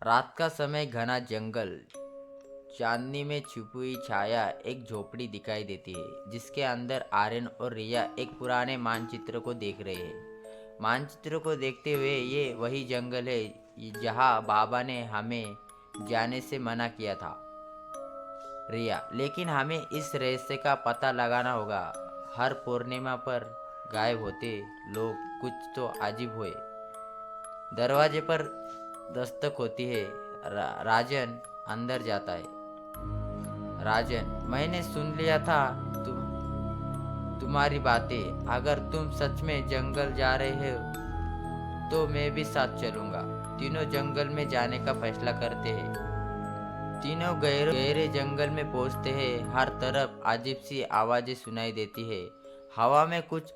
रात का समय, घना जंगल, चांदनी में छुपी हुई छाया, एक झोपड़ी दिखाई देती है जिसके अंदर आर्यन और रिया एक पुराने मानचित्र को देख रहे हैं। मानचित्र को देखते हुए, ये वही जंगल है जहाँ बाबा ने हमें जाने से मना किया था। रिया, लेकिन हमें इस रहस्य का पता लगाना होगा। हर पूर्णिमा पर गायब होते लोग कुछ तो अजीब हुए। दरवाजे पर दस्तक होती है। राजन अंदर जाता है। राजन, मैंने सुन लिया था तुम्हारी बातें। अगर तुम सच में जंगल जा रहे हो तो मैं भी साथ चलूंगा। तीनों जंगल में जाने का फैसला करते हैं। तीनों गहरे गहरे जंगल में पहुंचते हैं। हर तरफ अजीब सी आवाजें सुनाई देती है। हवा में कुछ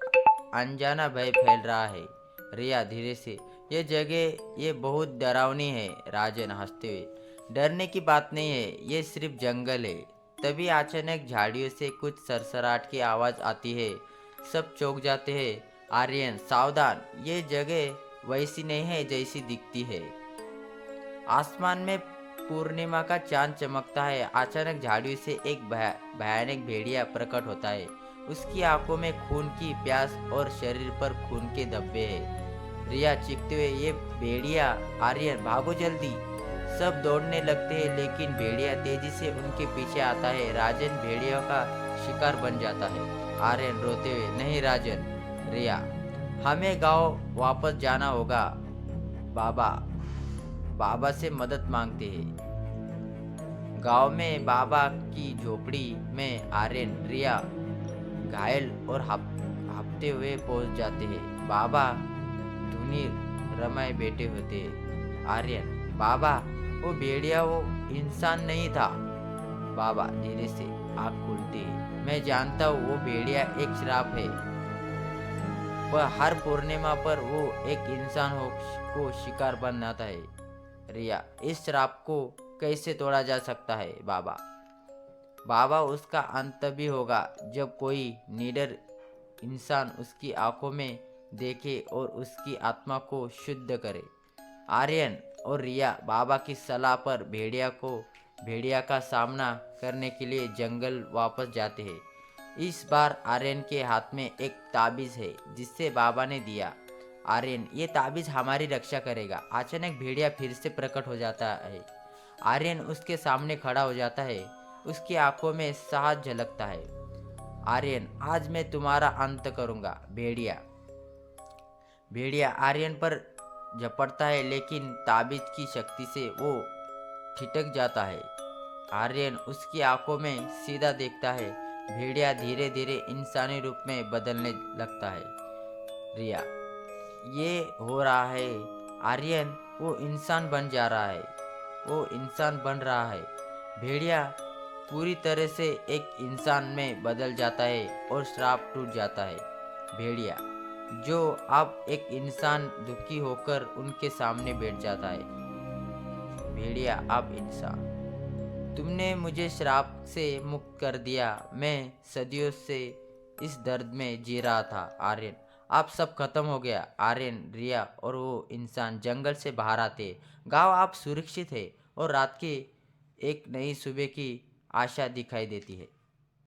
अनजाना भय फैल रहा है। रिया धीरे से, ये जगह ये बहुत डरावनी है। राजन हंसते हुए, डरने की बात नहीं है, ये सिर्फ जंगल है। तभी अचानक झाड़ियों से कुछ सरसराहट की आवाज आती है। सब चौंक जाते हैं। आर्यन, सावधान, ये जगह वैसी नहीं है जैसी दिखती है। आसमान में पूर्णिमा का चांद चमकता है। अचानक झाड़ियों से एक भयानक भेड़िया प्रकट होता है। उसकी आंखों में खून की प्यास और शरीर पर खून के धब्बे हैं। रिया चीखते हुए, ये भेड़िया! आर्यन, भागो जल्दी! सब दौड़ने लगते हैं, लेकिन भेड़िया तेजी से उनके पीछे आता है। राजन भेड़ियों का शिकार बन जाता है। आर्यन रोते हुए, नहीं राजन। रिया, हमें गांव वापस जाना होगा। बाबा बाबा से मदद मांगते हैं। गांव में बाबा की झोपड़ी में आर्यन, रिया घायल और हपते हुए पहुंच जाते हैं। बाबा धुनी रमाए बैठे होते हैं। आर्यन, बाबा, वो भेड़िया वो इंसान नहीं था। बाबा धीरे से आँख खोलते हैं। मैं जानता हूँ वो भेड़िया एक श्राप है। वह हर पूर्णिमा पर वो एक इंसान को शिकार बनाता है। रिया, इस श्राप को कैसे तोड़ा जा सकता है बाबा? बाबा, उसका अंत भी होगा जब कोई निडर इंसान उसकी आंखों में देखे और उसकी आत्मा को शुद्ध करे। आर्यन और रिया बाबा की सलाह पर भेड़िया का सामना करने के लिए जंगल वापस जाते हैं। इस बार आर्यन के हाथ में एक ताबीज है जिससे बाबा ने दिया। आर्यन, ये ताबीज हमारी रक्षा करेगा। अचानक भेड़िया फिर से प्रकट हो जाता है। आर्यन उसके सामने खड़ा हो जाता है। उसकी आंखों में साहस झलकता है। आर्यन, आज मैं तुम्हारा अंत करूंगा। भेड़िया भेड़िया आर्यन पर झपटता है, लेकिन ताबीज की शक्ति से वो ठिठक जाता है। आर्यन उसकी आंखों में सीधा देखता है। भेड़िया धीरे धीरे इंसानी रूप में बदलने लगता है। रिया, ये हो रहा है। आर्यन, वो इंसान बन जा रहा है। वो इंसान बन रहा है। भेड़िया पूरी तरह से एक इंसान में बदल जाता है और श्राप टूट जाता है। भेड़िया, जो अब एक इंसान, दुखी होकर उनके सामने बैठ जाता है। भेड़िया अब इंसान, तुमने मुझे श्राप से मुक्त कर दिया। मैं सदियों से इस दर्द में जी रहा था। आर्यन, अब सब खत्म हो गया। आर्यन, रिया और वो इंसान जंगल से बाहर आते। गांव आप सुरक्षित है और रात की एक नई सुबह की आशा दिखाई देती है।